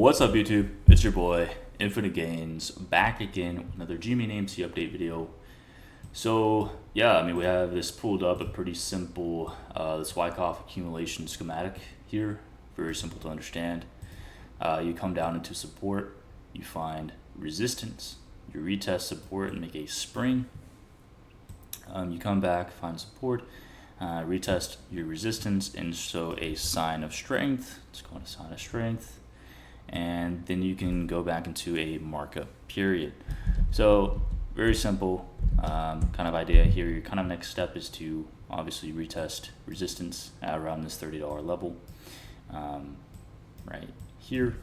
What's up, YouTube? It's your boy Infinite Gains back again with another GME and AMC update video. So yeah, I mean, we have this pulled up, a pretty simple this Wyckoff accumulation schematic here, very simple to understand. You come down into support, you find resistance, you retest support and make a spring. You come back, find support, retest your resistance, and show a sign of strength. It's called a sign of strength. And then you can go back into a markup period. So very simple kind of idea here. Your kind of next step is to obviously retest resistance at around this $30 level right here,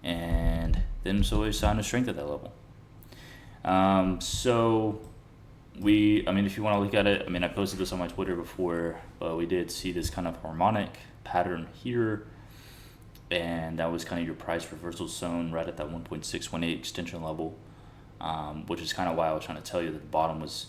and then show a sign of strength at that level. I mean, if you want to look at it, I mean, I posted this on my Twitter before, but we did see this kind of harmonic pattern here, and that was kind of your price reversal zone right at that 1.618 extension level, which is kind of why I was trying to tell you that the bottom was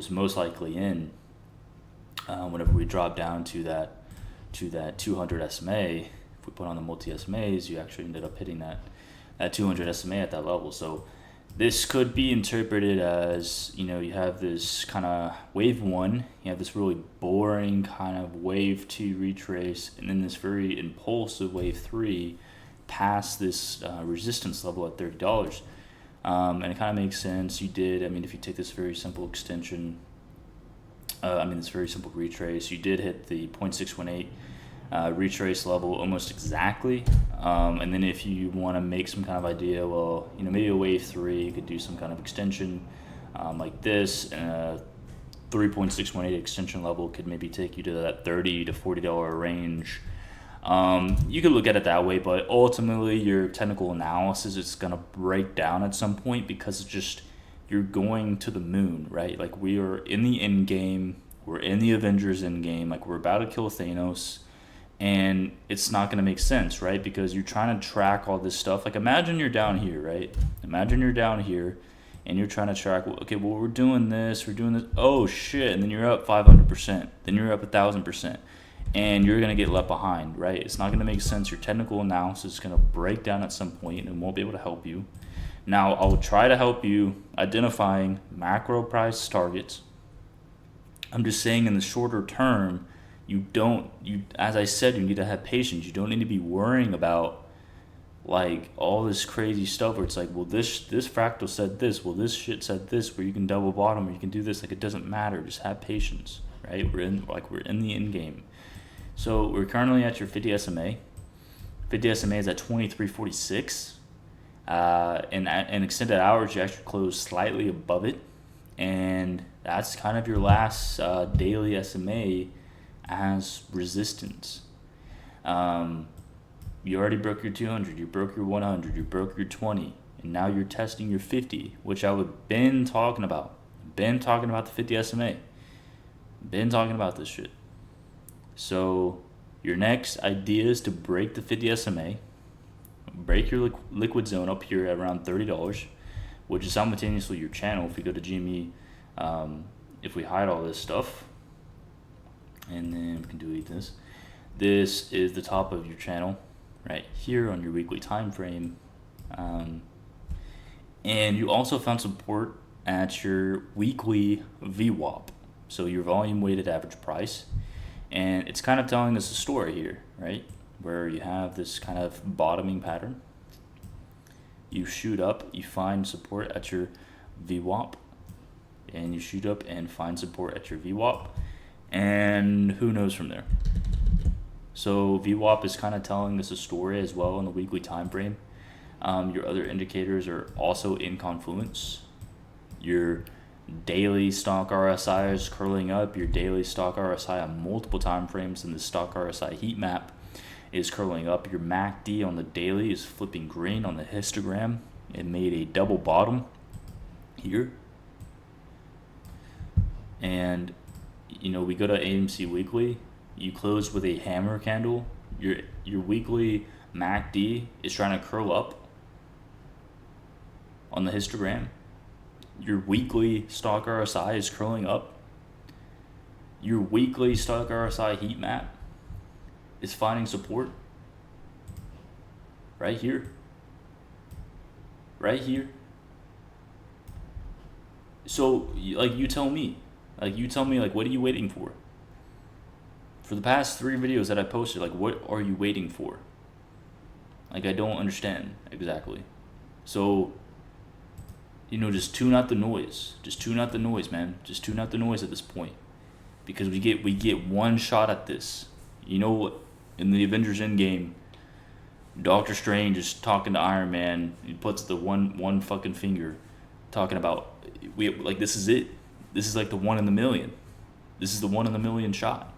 most likely in whenever we drop down to that 200 SMA. If we put on the multi SMAs, you actually ended up hitting that 200 SMA at that level. So this could be interpreted as, you know, you have this kind of wave one, you have this really boring kind of wave two retrace, and then this very impulsive wave three past this resistance level at $30. And it kind of makes sense. You did, I mean, if you take this very simple extension, this very simple retrace, you did hit the 0.618 retrace level almost exactly. And then if you want to make some kind of idea, well, you know, maybe a wave three, you could do some kind of extension like this, and a 3.618 extension level could maybe take you to that $30 to $40 range. You could look at it that way, but ultimately your technical analysis is going to break down at some point, because it's just, you're going to the moon, right? Like, we are in the end game, we're in the Avengers end game, like we're about to kill Thanos. And it's not going to make sense, right? Because you're trying to track all this stuff. Like, imagine you're down here, right? Imagine you're down here and you're trying to track, okay, well, we're doing this. Oh, shit. And then you're up 500%. Then you're up 1,000%. And you're going to get left behind, right? It's not going to make sense. Your technical analysis is going to break down at some point and won't be able to help you. Now, I'll try to help you identifying macro price targets. I'm just saying, in the shorter term, as I said, you need to have patience. You don't need to be worrying about like all this crazy stuff where it's like, well, this fractal said this, well, this shit said this, where you can double bottom, or you can do this. Like, it doesn't matter. Just have patience, right? We're in the end game. So we're currently at your 50 SMA. 50 SMA is at 23.46. And extended hours, you actually close slightly above it, and that's kind of your last daily SMA as resistance. You already broke your 200, you broke your 100, you broke your 20, and now you're testing your 50, which I would been talking about. Been talking about the 50 SMA. Been talking about this shit. So your next idea is to break the 50 SMA, break your liquid zone up here at around $30, which is simultaneously your channel. If we go to GME, if we hide all this stuff, and then we can delete this. This is the top of your channel right here on your weekly time frame. And you also found support at your weekly VWAP, so your volume weighted average price. And it's kind of telling us a story here, right? Where you have this kind of bottoming pattern. You shoot up, you find support at your VWAP, and you shoot up and find support at your VWAP. And who knows from there. So VWAP is kind of telling us a story as well in the weekly time frame. Your other indicators are also in confluence. Your daily stock RSI is curling up. Your daily stock RSI on multiple time frames in the stock RSI heat map is curling up. Your MACD on the daily is flipping green on the histogram. It made a double bottom here. And you know, we go to AMC weekly, you close with a hammer candle. Your weekly MACD is trying to curl up on the histogram. Your weekly stock RSI is curling up. Your weekly stock RSI heat map is finding support. right here, right here. So like you tell me, like what are you waiting for? For the past 3 videos that I posted, like what are you waiting for? Like I don't understand exactly. So just tune out the noise. Just tune out the noise, man. Just tune out the noise at this point, because we get one shot at this. In the Avengers Endgame, Doctor Strange is talking to Iron Man. He puts the one fucking finger, talking about this is it. This is like the 1 in a million. This is the 1 in a million shot.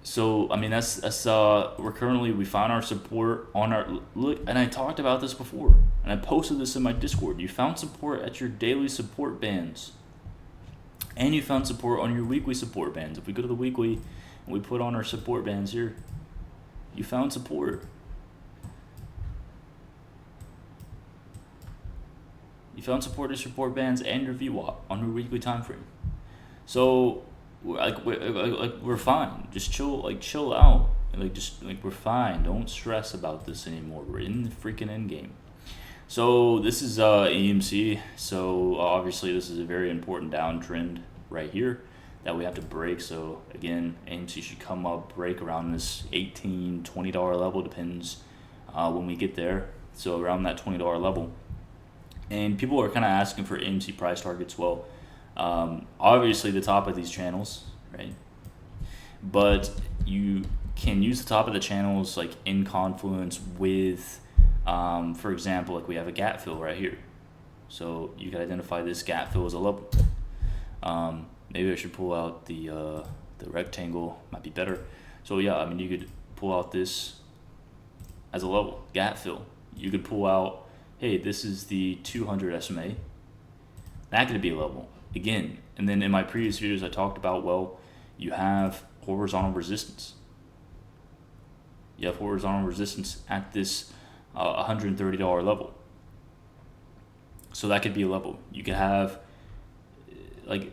So I mean that's we found our support on our look, and I talked about this before, and I posted this in my Discord. You found support at your daily support bands, and you found support on your weekly support bands. If we go to the weekly and we put on our support bands here, you found support. You found support at support bands and your VWAP on your weekly time frame. So we're fine. Just chill out. We're fine. Don't stress about this anymore. We're in the freaking endgame. So this is AMC. So obviously this is a very important downtrend right here that we have to break. So again, AMC should come up, break around this $18, $20 level, depends when we get there. So around that $20 level. And people are kind of asking for AMC price targets. Well, obviously the top of these channels, right? But you can use the top of the channels like in confluence with, for example, like we have a gap fill right here. So you can identify this gap fill as a level. Maybe I should pull out the rectangle, might be better. So yeah, I mean you could pull out this as a level, gap fill. You could pull out, hey, this is the 200 SMA. That could be a level. Again, and then in my previous videos I talked about, well, you have horizontal resistance. You have horizontal resistance at this $130 level. So that could be a level. You could have,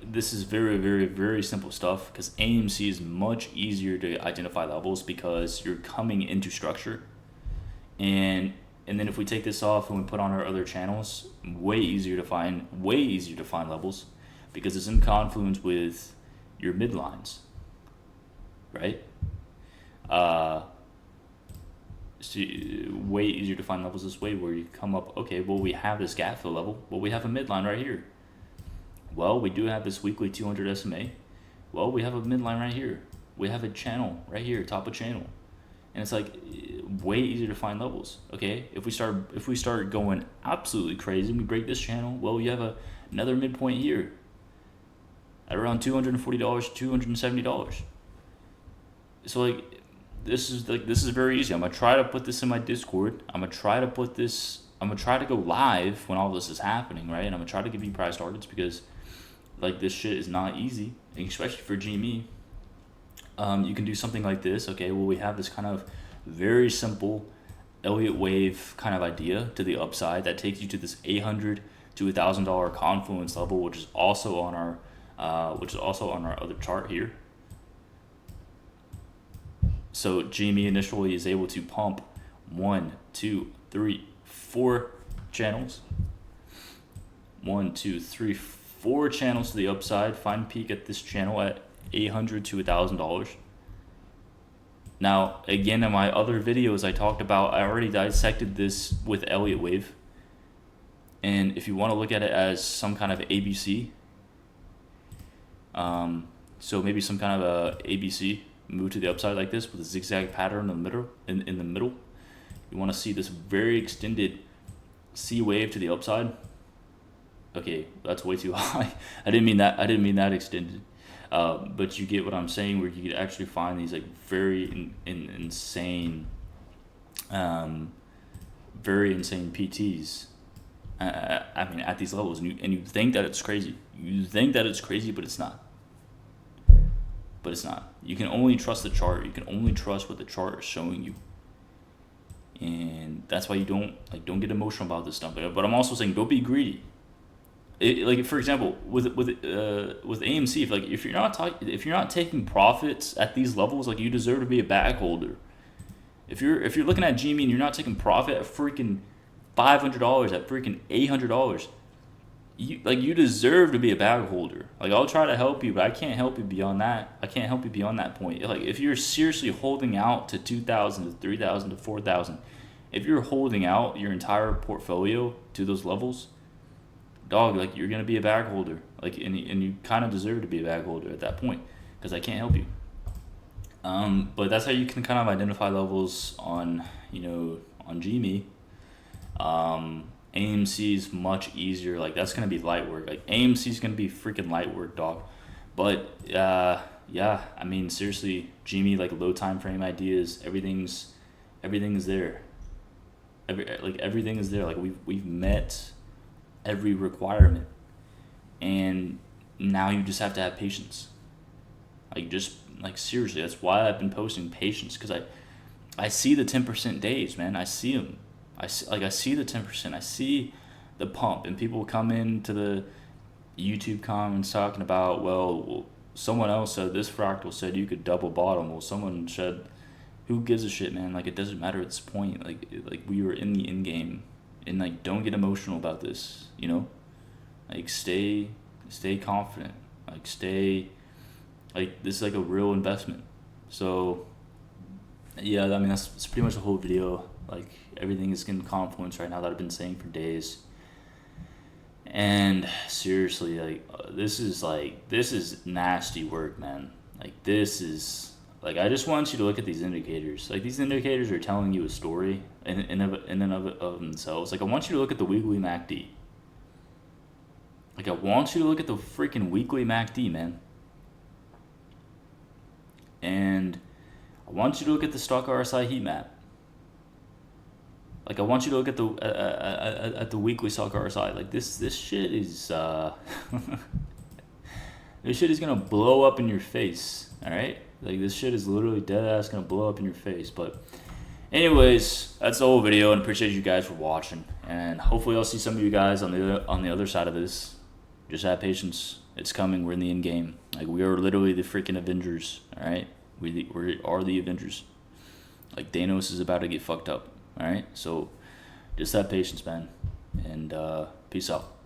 this is very, very, very simple stuff, because AMC is much easier to identify levels because you're coming into structure. And then if we take this off and we put on our other channels, way easier to find levels, because it's in confluence with your midlines, right? So way easier to find levels this way, where you come up, okay, well, we have this gap fill level. Well, we have a midline right here. Well, we do have this weekly 200 SMA. Well, we have a midline right here. We have a channel right here, top of channel. And it's like way easier to find levels. Okay, if we start going absolutely crazy and we break this channel, well, you have another midpoint here at around $240, $270. So this is very easy. I'm gonna try to put this in my Discord. I'm gonna try to go live when all this is happening, right? And I'm gonna try to give you price targets, because this shit is not easy, especially for GME. You can do something like this. Okay, well, we have this kind of very simple Elliott wave kind of idea to the upside that takes you to this $800 to $1,000 confluence level, which is also on our other chart here. So GME initially is able to pump 1, 2, 3, 4 channels. 1, 2, 3, 4 channels to the upside. Find peak at this channel at $800 to $1,000. Now, again, in my other videos I talked about, I already dissected this with Elliott wave. And if you want to look at it as some kind of ABC, so maybe some kind of a ABC, move to the upside like this with a zigzag pattern in the middle. You want to see this very extended C wave to the upside. Okay, that's way too high. I didn't mean that extended. But you get what I'm saying, where you could actually find these very insane PTs. I mean, at these levels, and you think that it's crazy. You think that it's crazy, but it's not. But it's not. You can only trust the chart. You can only trust what the chart is showing you. And that's why you don't get emotional about this stuff. But I'm also saying, don't be greedy. For example, with AMC, if you're not taking profits at these levels, you deserve to be a bag holder. If you're looking at GME and you're not taking profit at freaking $500, at freaking $800, you deserve to be a bag holder. Like, I'll try to help you, but I can't help you beyond that. I can't help you beyond that point. Like, if you're seriously holding out to 2,000 to 3,000 to 4,000, if you're holding out your entire portfolio to those levels, dog, like, you're gonna be a bag holder. Like, and you kind of deserve to be a bag holder at that point, because I can't help you. But that's how you can kind of identify levels on, on GME. AMC is much easier. Like, that's gonna be light work. Like, AMC is gonna be freaking light work, dog. But yeah, I mean, seriously, GME, like, low time frame ideas, everything is there. Everything is there. Like, we've met every requirement, and now you just have to have patience. Like, seriously, that's why I've been posting patience, because I see the 10% days, man. I see them. I see the 10%. I see the pump, and people come into the YouTube comments talking about, well, someone else said this fractal said you could double bottom. Well, someone said, who gives a shit, man? Like, it doesn't matter at this point. Like we were in the end game, and, like, don't get emotional about this. Like, stay confident. Like, this is like a real investment. So yeah, I mean, that's pretty much the whole video. Like, everything is getting confluence right now that I've been saying for days. And seriously, like, this is nasty work, man. Like, this is, like, I just want you to look at these indicators. Like, these indicators are telling you a story in and of themselves. Like, I want you to look at the weekly MACD. Like, I want you to look at the freaking weekly MACD, man. And I want you to look at the stock RSI heat map. Like, I want you to look at the weekly stock RSI. Like, this shit is this shit is gonna blow up in your face. All right, like, this shit is literally dead ass gonna blow up in your face. But anyways, that's the whole video, and appreciate you guys for watching. And hopefully I'll see some of you guys on the other side of this. Just have patience. It's coming. We're in the end game. Like, we are literally the freaking Avengers. All right, we are the Avengers. Like, Thanos is about to get fucked up. All right, so just have patience, man, and peace out.